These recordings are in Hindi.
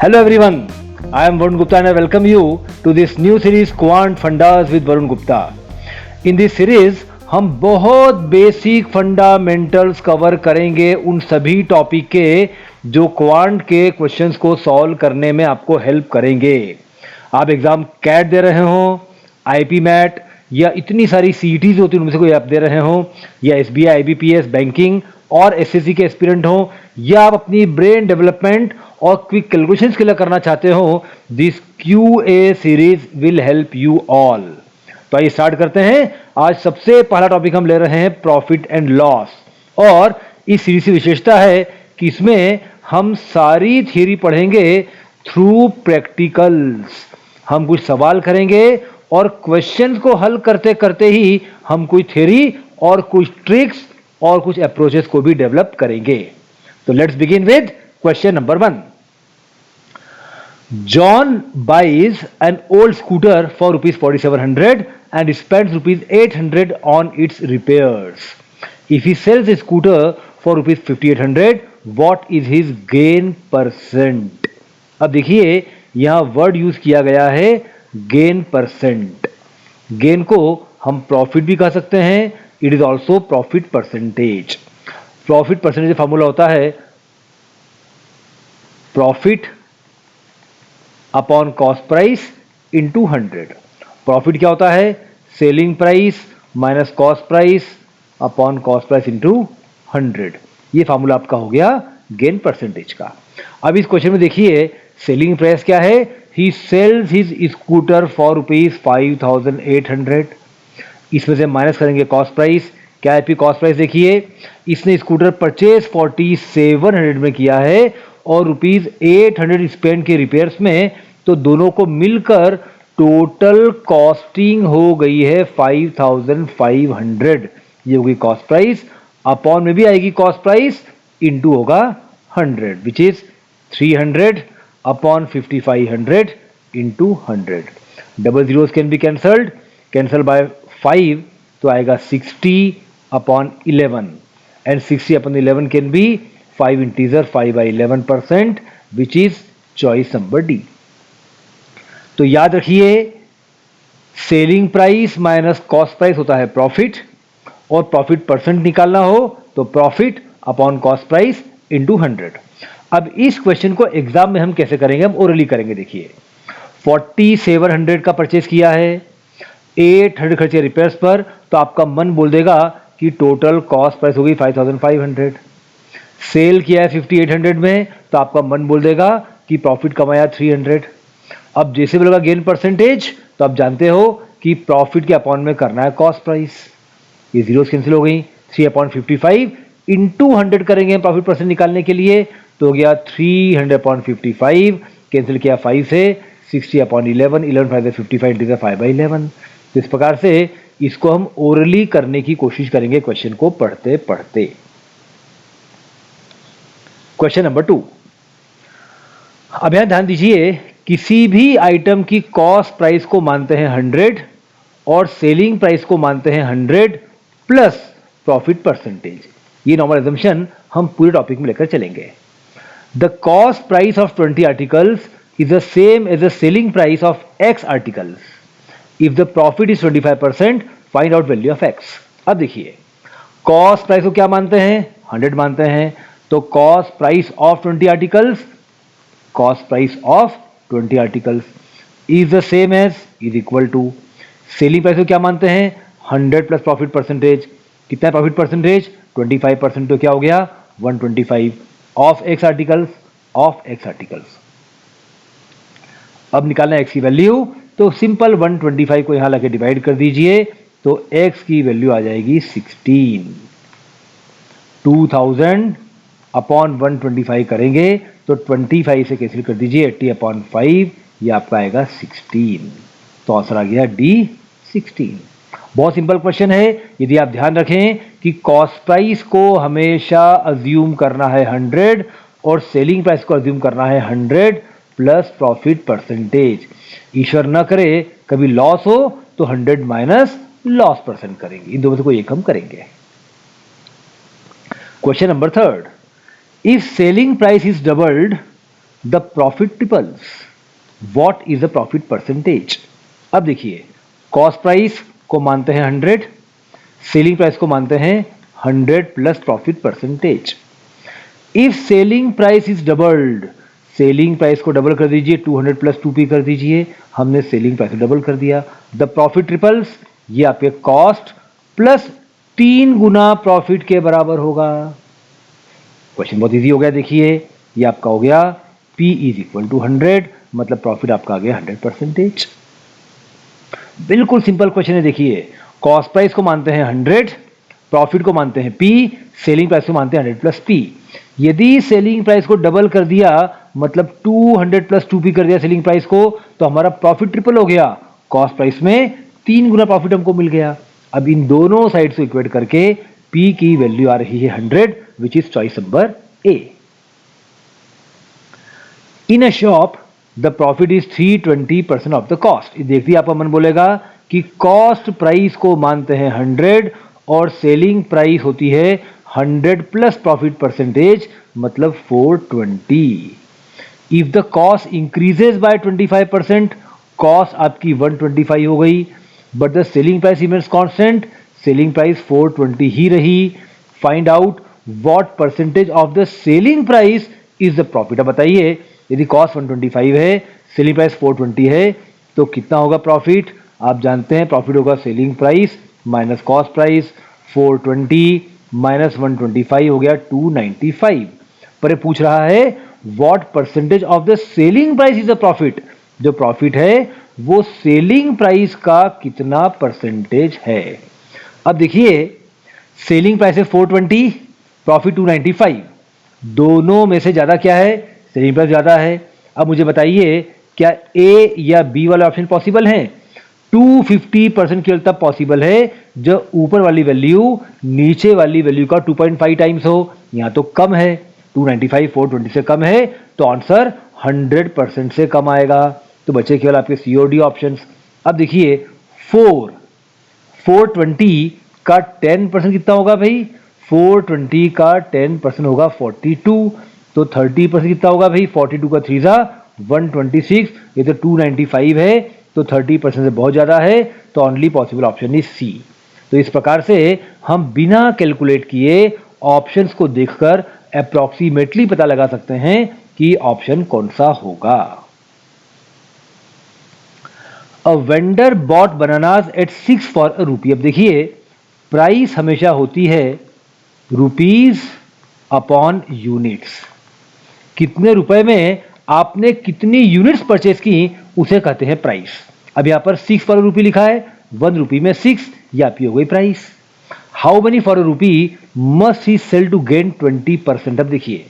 Hello everyone, I am Varun Gupta and I welcome you to this new series Quant Fundas with Varun Gupta. In this series हम बहुत बेसिक फंडामेंटल्स कवर करेंगे उन सभी टॉपिक के जो क्वांट के क्वेश्चंस को सॉल्व करने में आपको हेल्प करेंगे. आप एग्जाम कैट दे रहे हो, आईपी मैट या इतनी सारी सीईटीज होती है उनमें से कोई आप दे रहे हो, या एसबीआई, आईबीपीएस, बैंकिंग और एसएससी के एस्पिरेंट हो, या आप अपनी ब्रेन डेवलपमेंट और क्विक कैलकुलेशंस के लिए करना चाहते हो, this QA series will help you all. तो आइए स्टार्ट करते हैं. आज सबसे पहला टॉपिक हम ले रहे हैं प्रॉफिट एंड लॉस. और इस सीरीज की विशेषता है कि इसमें हम सारी थ्योरी पढ़ेंगे थ्रू प्रैक्टिकल्स. हम कुछ सवाल करेंगे और क्वेश्चंस को हल करते करते ही हम कुछ थ्योरी और कुछ ट्रिक्स और कुछ अप्रोचेस को भी डेवलप करेंगे. तो let's begin with question number 1. John buys an old scooter for rupees 4700 and spends rupees 800 on its repairs. If he sells the scooter for rupees 5800, what is his gain %? अब देखिए यहां वर्ड यूज किया गया है गेन %. गेन को हम प्रॉफिट भी कह सकते हैं. It is also profit percentage. Profit percentage formula होता है profit upon cost price into 100. Profit क्या होता है? Selling price minus cost price upon cost price into 100. ये फॉर्मूला आपका हो गया गेन परसेंटेज का. अब इस क्वेश्चन में देखिए सेलिंग प्राइस क्या है? He sells his scooter for rupees 5800. इसमें से माइनस करेंगे कॉस्ट प्राइस. क्या है कॉस्ट प्राइस? देखिए इसने स्कूटर परचेज 4700 में किया है और रुपीज 800 स्पेंड के रिपेयर्स में, तो दोनों को मिलकर टोटल कॉस्टिंग हो गई है 5500. ये होगी कॉस्ट प्राइस. अपॉन में भी आएगी कॉस्ट प्राइस, इनटू होगा 100 which is 300 upon 5500 into 100. Double zeros can be cancelled. Cancel by 5 तो आएगा 60 upon 11 and 60 upon 11 can be 5 integer 5 by 11% which is choice number D. तो याद रखिए selling price minus cost price होता है प्रॉफिट, और प्रॉफिट परसेंट निकालना हो तो profit upon cost price into 100. अब इस क्वेश्चन को एग्जाम में हम कैसे करेंगे? हम ओरली करेंगे. देखिए 4700 का परचेज किया है, 800 खर्चे रिपेयर्स पर, तो आपका मन बोल देगा कि टोटल कॉस्ट प्राइस होगी 5500. सेल किया है 5800 में, तो आपका मन बोल देगा कि प्रॉफिट कमाया 300. अब जैसे बोलेगा गेन परसेंटेज, तो आप जानते हो कि प्रॉफिट के अपॉन में करना है कॉस्ट प्राइस. ये जीरोस कैंसिल हो गई. 3 अपॉन 55 इंटू 100 करेंगे प्रॉफिट परसेंट निकालने के लिए, तो हो गया 300 अपॉन 55. कैंसिल किया 5 से 60 अपॉन 11, 11 5 55 इंटू 5 by 11. तो इस प्रकार से इसको हम ओरली करने की कोशिश करेंगे क्वेश्चन को पढ़ते पढ़ते. Question number 2. अब यहां ध्यान दीजिए किसी भी आइटम की कॉस्ट प्राइस को मानते हैं 100 और सेलिंग प्राइस को मानते हैं 100 प्लस प्रॉफिट परसेंटेज. ये नॉर्मल एजम्पशन हम पूरे टॉपिक में लेकर चलेंगे. The cost price of 20 articles is the same as the selling price of x articles. If the profit is 25%, find out value of x. अब देखिए कॉस्ट प्राइस को क्या मानते हैं? 100 मानते हैं. तो cost price of 20 articles, cost price of 20 articles is the same as, is equal to. Selling price को क्या मानते हैं? 100 प्लस प्रॉफिट परसेंटेज. कितना प्रॉफिट परसेंटेज? 25%. तो क्या हो गया 125 of x articles, of x articles. अब निकालना x की वैल्यू, तो सिंपल 125 को यहां लाके डिवाइड कर दीजिए, तो x की वैल्यू आ जाएगी 16. 2000 अपॉन 125 करेंगे तो 25 से कैंसिल कर दीजिए, 80 अपॉन 5, ये आपका आएगा 16. तो आंसर आ गया डी 16. बहुत सिंपल क्वेश्चन है. यदि आप ध्यान रखें कि कॉस्ट प्राइस को हमेशा अज्यूम करना है 100 और सेलिंग प्राइस को अज्यूम करना है 100 प्लस प्रॉफिट परसेंटेज. ईश्वर न करे कभी लॉस हो तो 100 माइनस लॉस परसेंट करेंगे. इन दोनों से कोई एक हम करेंगे. Question number 3. If selling price is doubled, the profit triples, what is the profit percentage? अब देखिए, कॉस्ट प्राइस को मानते हैं 100, सेलिंग प्राइस को मानते हैं 100 plus profit percentage. If selling price is doubled, selling price को डबल कर दीजिए, 200 प्लस 2p कर दीजिए, हमने सेलिंग प्राइस को डबल कर दिया। द प्रॉफिट ट्रिपल्स, ये आपके कॉस्ट प्लस 3 गुना प्रॉफिट के बराबर होगा। क्वेश्चन बहुत इजी हो गया, देखिए ये आपका हो गया P इज इक्वल टू 100, मतलब प्रॉफिट आपका आ गया 100%। बिल्कुल सिंपल क्वेश्चन है। देखिए, कॉस्ट प्राइस को मानते हैं 100, प्रॉफिट को मानते हैं P, सेलिंग प्राइस को मानते हैं 100 प्लस P। यदि सेलिंग प्राइस को डबल कर दिया, मतलब 200 प्लस 2p कर दिया सेलिंग प्राइस को, तो हमारा प्रॉफिट ट्रिपल हो गया। कॉस्ट प्राइस में 3 गुना प्रॉफिट हमको मिल गया। अब इन दोनों साइड से इक्वेट करके P की वैल्यू आ रही है 100, which is choice number A। In a shop the profit is 320% of the cost. देखिए आपका मन बोलेगा कि कॉस्ट प्राइस को मानते हैं 100 और सेलिंग प्राइस होती है 100 प्लस प्रॉफिट परसेंटेज, मतलब 420। If the cost increases by 25%, cost आपकी 125 हो गई, but the selling price remains constant, selling price 420 ही रही। Find out what percentage of the selling price is the profit. अब बताइए, यदि कॉस्ट 125 है, सेलिंग प्राइस 420 है, तो कितना होगा प्रॉफिट? आप जानते हैं प्रॉफिट होगा selling price minus cost price, 420 minus 125 हो गया 295। पर ये पूछ रहा है what percentage of the selling price is the profit. जो प्रॉफिट है वो सेलिंग प्राइस का कितना परसेंटेज है। अब देखिए, सेलिंग प्राइस है 420, प्रॉफिट 295, दोनों में से ज्यादा क्या है? सेलिंग प्राइस ज्यादा है। अब मुझे बताइए, क्या ए या बी वाला ऑप्शन पॉसिबल है? 250% केवल तब पॉसिबल है जब ऊपर वाली वैल्यू नीचे वाली वैल्यू का 2.5 टाइम्स हो। यहां तो कम है, 295 420 से कम है, तो आंसर 100% से कम आएगा। तो बचे केवल आपके सीओडी ऑप्शंस। अब देखिए, 420 का 10% कितना होगा भाई? 420 का 10% होगा 42, तो 30% कितना होगा भाई? 42 का 3 जा 126, ये तो 295 है, तो 30% से बहुत ज्यादा है, तो only possible option is C. तो इस प्रकार से हम बिना कैलकुलेट किए ऑप्शंस को देखकर अप्रॉक्सीमेटली पता लगा सकते हैं कि ऑप्शन कौन सा होगा। A vendor bought bananas at 6 for a rupee. अब देखिए, प्राइस हमेशा होती है रुपीज अपॉन यूनिट्स। कितने रुपए में आपने कितनी यूनिट्स परचेस की, उसे कहते हैं प्राइस। अब यहां पर 6 फॉर रूपी लिखा है, 1 रुपी में 6, ये आपकी हो गई price. How many for a rupee must he sell to gain 20%। अब देखिए,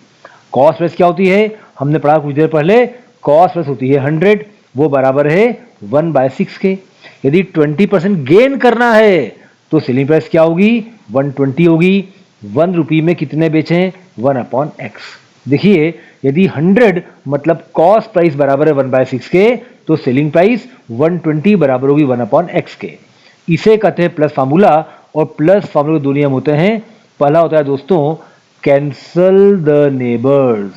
कॉस्ट प्राइस क्या होती है? हमने पढ़ा कुछ देर पहले, कॉस्ट प्राइस होती है 100, वो बराबर है 1/6 के। यदि 20% गेन करना है तो सेलिंग प्राइस क्या होगी? 120 होगी। 1 रुपी में कितने बेचे? 1/x। देखिए, यदि 100 मतलब कॉस्ट प्राइस बराबर है 1/6 के, तो सेलिंग प्राइस 120 बराबर होगी 1/x के। इसे कहते हैं प्लस फार्मूला, और प्लस फार्मूला के दो नियम होते हैं। पहला होता है दोस्तों, कैंसल द नेबर्स,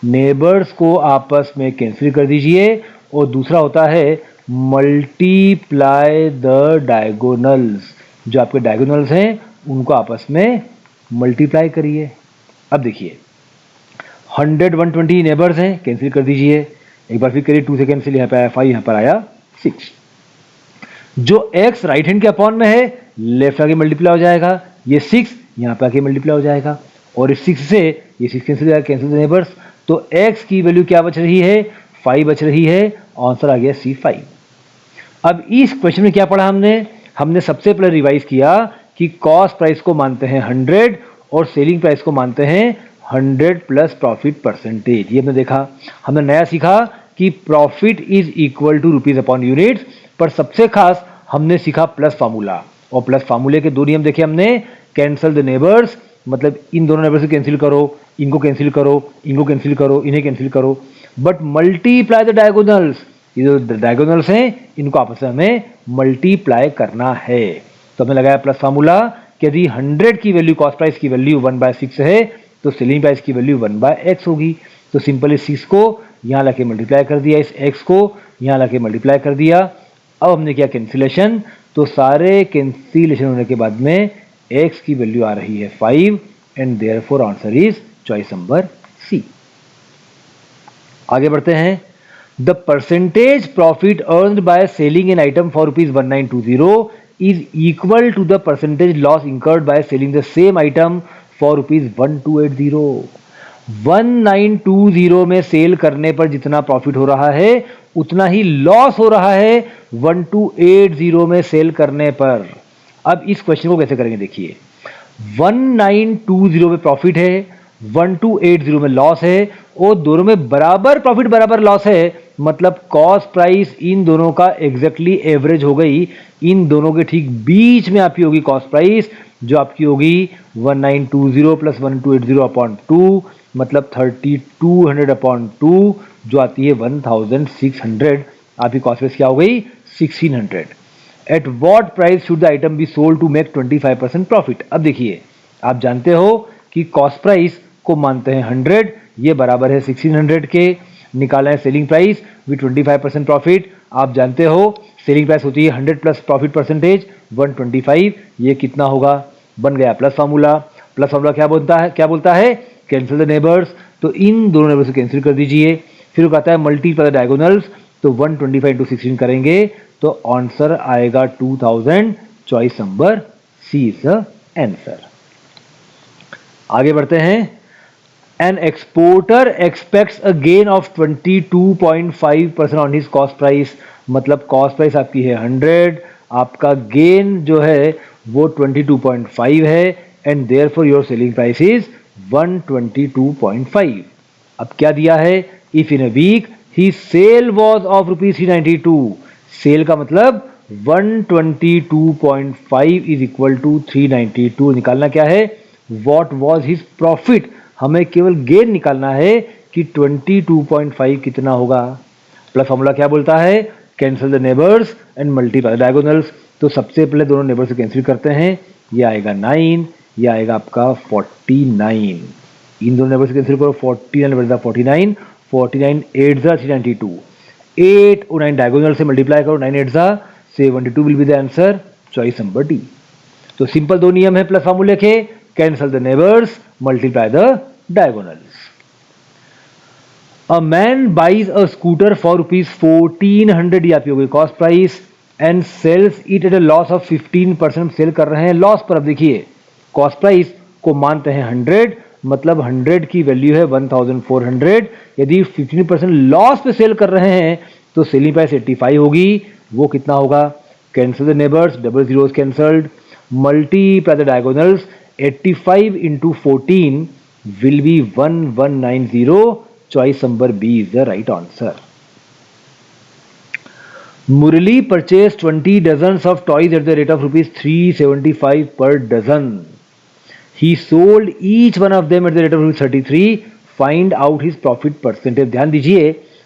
नेबर्स को आपस में कैंसिल कर दीजिए, और दूसरा होता है मल्टीप्लाई द डायगोनल्स, जो आपके डायगोनल्स हैं उनको आपस में मल्टीप्लाई करिए। अब देखिए, 100 120 नेबर्स हैं, कैंसिल कर दीजिए। एक बार फिर करिए, 2 से कैंसिल, यहाँ पे आया 5, यहाँ पर आया 6। जो x राइट हैंड के अपॉन में है, लेफ्ट आके मल्टीप्लाई हो जाएगा, ये 6 यहाँ पे आके मल्टीप्लाई हो जाएगा, और इस 6 से ये 6 कैंसिल हो जाएगा, कैंसिल द नेबर्स। तो x की वैल्यू क्या बच रही है? 5 बच रही है। आंसर आ गया C5। अब इस क्वेश्चन में क्या पढ़ा हमने सबसे पहले रिवाइज किया कि कॉस्ट प्राइस को मानते हैं 100 और सेलिंग प्राइस को मानते हैं 100 प्लस प्रॉफिट परसेंटेज। ये हमने देखा। हमने नया सीखा कि profit is equal to rupees upon units, पर सबसे खास हमने सीखा प्लस फार्मूला, और प्लस फार्मूले के दो नियम देखे हमने। कैंसल द नेबर्स, मतलब इन दोनों नेबर्स को कैंसिल करो, इनको कैंसिल करो, इनको कैंसिल करो, इन्हें कैंसिल करो, बट मल्टीप्लाई द डायगोनल्स, ये जो डायगोनल्स हैं इनको आपस में हमें मल्टीप्लाई करना है। तो हमने लगाया प्लस फार्मूला कि यदि 100 की वैल्यू कॉस्ट प्राइस की वैल्यू 1/6 है, तो सेलिंग प्राइस की वैल्यू 1/x होगी। तो सिंपल इस 6 को यहाँ लाके मल्टीप्लाई कर दिया, इस x को यहाँ लाके मल्टीप्लाई कर दिया। अब हमने किया कैंसिलेशन, तो सारे कैंसिलेशन होने के बाद में x की वैल्यू आ रही है 5 and therefore answer is choice number C. आगे बढ़ते हैं। The percentage profit earned by selling an item for ₹1920 is equal to the percentage loss incurred by selling the same item for ₹1280। 1920 में सेल करने पर जितना प्रॉफिट हो रहा है उतना ही लॉस हो रहा है 1280 में सेल करने पर। अब इस क्वेश्चन को कैसे करेंगे देखिए, 1920 में प्रॉफिट है, 1280 में लॉस है, और दोनों में बराबर प्रॉफिट बराबर लॉस है, मतलब कॉस्ट प्राइस इन दोनों का एग्जैक्टली एवरेज हो गई। इन दोनों के ठीक बीच में आपकी होगी कॉस्ट प्राइस, जो आपकी होगी 1920 प्लस 1280 अपॉन 2, मतलब 3200 अपॉन 2, जो आती है 1600। आपकी कॉस्ट प्राइस क्या हो गई 1600। At what price should the item be sold to make 25% profit. अब देखिए, आप जानते हो कि कॉस्ट प्राइस को मानते हैं 100, ये बराबर है 1600 के। निकाला है सेलिंग प्राइस विद 25% प्रॉफिट। आप जानते हो सेलिंग प्राइस होती है 100 प्लस प्रॉफिट परसेंटेज 125। ये कितना होगा, बन गया प्लस फार्मूला। प्लस फार्मूला क्या बोलता है कैंसिल द नेबर्स, तो इन दोनों नेबर्स को कैंसिल कर दीजिए। फिर वो कहता है मल्टीप्लाई द डायगोनल्स, तो 125 इंटू 16 करेंगे तो आंसर आएगा 2000। Choice number C is the answer. आगे बढ़ते हैं। An exporter expects a gain of 22.5% on his cost price, मतलब कॉस्ट प्राइस आपकी है 100, आपका गेन जो है वो 22.5 है, and therefore your selling price is 122.5। अब क्या दिया है, if in a week he sale was of ₹392। Sale का मतलब 122.5 इज इक्वल टू 392। निकालना क्या है, वॉट वॉज हिज प्रॉफिट। हमें केवल गेन निकालना है कि 22.5 कितना होगा। प्लस फॉर्मूला क्या बोलता है, cancel the neighbours and multiply diagonals. तो सबसे पहले दोनों नेबर्स से कैंसिल करते हैं, ये आएगा 9, ये आएगा आपका 49। इन दोनों नेबर्स से कैंसिल करो, 49 बचता 49, 49 8 जा 392, 8 और 9 डायगोनल से मल्टीप्लाई करो, 9 8 जा 72 will be the answer. Choice number D. तो सिंपल दो नियम है प्लस फॉर्मूले के, cancel the neighbours, multiply the diagonals. A man buys a scooter for ₹1400, ये आपकी हो गई cost price, and sells it at a loss of 15%। Sell कर रहे हैं लॉस पर। अब देखिए कॉस्ट प्राइस को मानते हैं 100, मतलब 100 की वैल्यू है 1400। यदि 15% लॉस पे सेल कर रहे हैं तो सेलिंग प्राइस 85 होगी। वो कितना होगा, cancel the neighbours, double zeros cancelled, multiply the diagonals, 85 into 14 will be 1190. Choice number B is the right answer. Murali purchased 20 dozens of toys at the rate of ₹375 per dozen. He sold each one of them at the rate of ₹33. Find out his profit percentage. ध्यान दीजिए,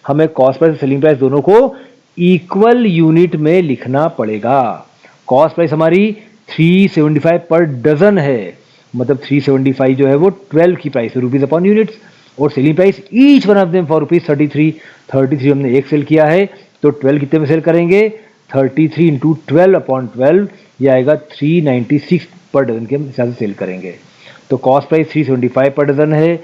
हमें कॉस्ट प्राइस और सेलिंग प्राइस दोनों को इक्वल यूनिट में लिखना पड़ेगा। कॉस्ट प्राइस हमारी 375 पर डजन है, मतलब 375 जो है वो 12 की प्राइस है रुपीज अपॉन यूनिट्स, और selling price each one of them for ₹33। 33 हमने एक सेल किया है, तो 12 कितने में सेल करेंगे, 33 इंटू 12 अपॉन 12, ये आएगा 396 पर डजन के हिसाब से सेल करेंगे। तो कॉस्ट प्राइस 375 पर डजन है,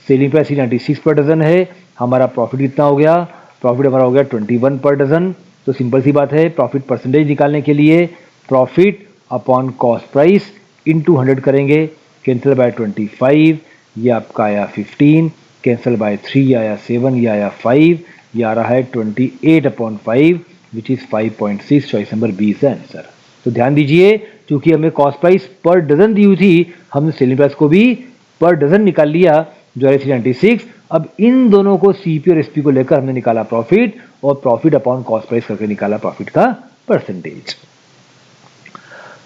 सेलिंग प्राइस 396 पर डजन है। हमारा प्रॉफिट कितना हो गया, प्रॉफिट हमारा हो गया 21 पर डजन। तो सिंपल सी बात है, प्रॉफिट परसेंटेज निकालने के लिए profit upon cost price into 100 करेंगे, कैंसिल बाय 25, ये आपका आया 15, कैंसिल बाय 3 आया 7, ये आया 5, ये आ रहा है 28 upon 5 which is 5.6। Choice number B is answer. तो ध्यान दीजिए, क्योंकि हमें कॉस्ट प्राइस पर डजन दी हुई थी, हमने सेलिंग प्राइस को भी पर डजन निकाल लिया जो है 396। अब इन दोनों को सीपी और एसपी को लेकर हमने निकाला प्रॉफिट, और प्रॉफिट अपॉन कॉस्ट प्राइस करके निकाला प्रॉफिट का percentage.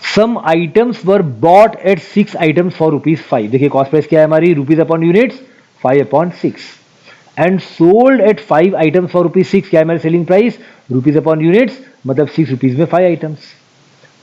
Some items were bought at 6 items for ₹5। देखिए कॉस्ट प्राइस क्या है हमारी, rupees upon units 5 upon 6, and sold at 5 items for ₹6। क्या है हमारी selling price, rupees upon units, मतलब 6 रुपीज में 5 items.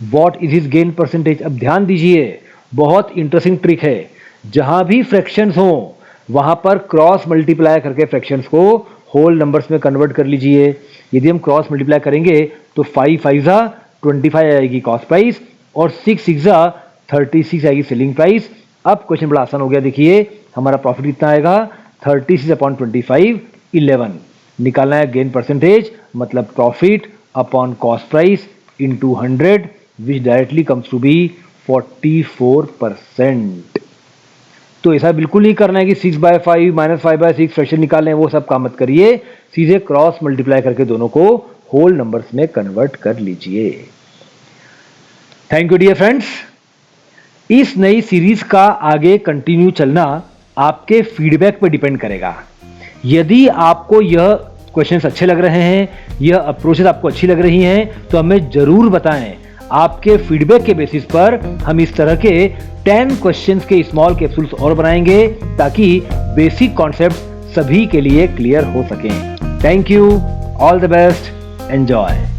What is his gain percentage. अब ध्यान दीजिए, बहुत इंटरेस्टिंग ट्रिक है, जहां भी फ्रैक्शंस हो वहां पर क्रॉस मल्टीप्लाई करके फ्रैक्शंस को होल नंबर्स में कन्वर्ट कर लीजिए। यदि हम क्रॉस मल्टीप्लाई करेंगे तो 5 5 जा 25 आएगी कॉस्ट प्राइस और 6 6 जा 36 आएगी सेलिंग प्राइस। अब क्वेश्चन बड़ा आसान हो गया, देखिए हमारा प्रॉफिट कितना आएगा 36 अपॉन 25 11। निकालना है गेन परसेंटेज, मतलब profit upon cost price into 100 which directly comes to be 44%। तो ऐसा बिल्कुल नहीं करना है कि 6/5 -5/6 फ्रैक्शन निकालने हैं, वो सब काम मत करिए, सीधे क्रॉस मल्टीप्लाई करके दोनों को होल नंबर्स में कन्वर्ट कर लीजिए। Thank you dear friends. इस नई सीरीज का आगे कंटिन्यू चलना आपके फीडबैक पर डिपेंड करेगा। यदि आपको यह क्वेश्चंस अच्छे लग रहे हैं, यह अप्रोचेस आपको अच्छी लग रही हैं, तो हमें जरूर बताएं। आपके फीडबैक के बेसिस पर हम इस तरह के 10 क्वेश्चंस के स्मॉल कैप्सूल्स और बनाएंगे ताकि बेसिक कॉन्सेप्ट सभी के लिए क्लियर हो सकें। Thank you, all the best, enjoy.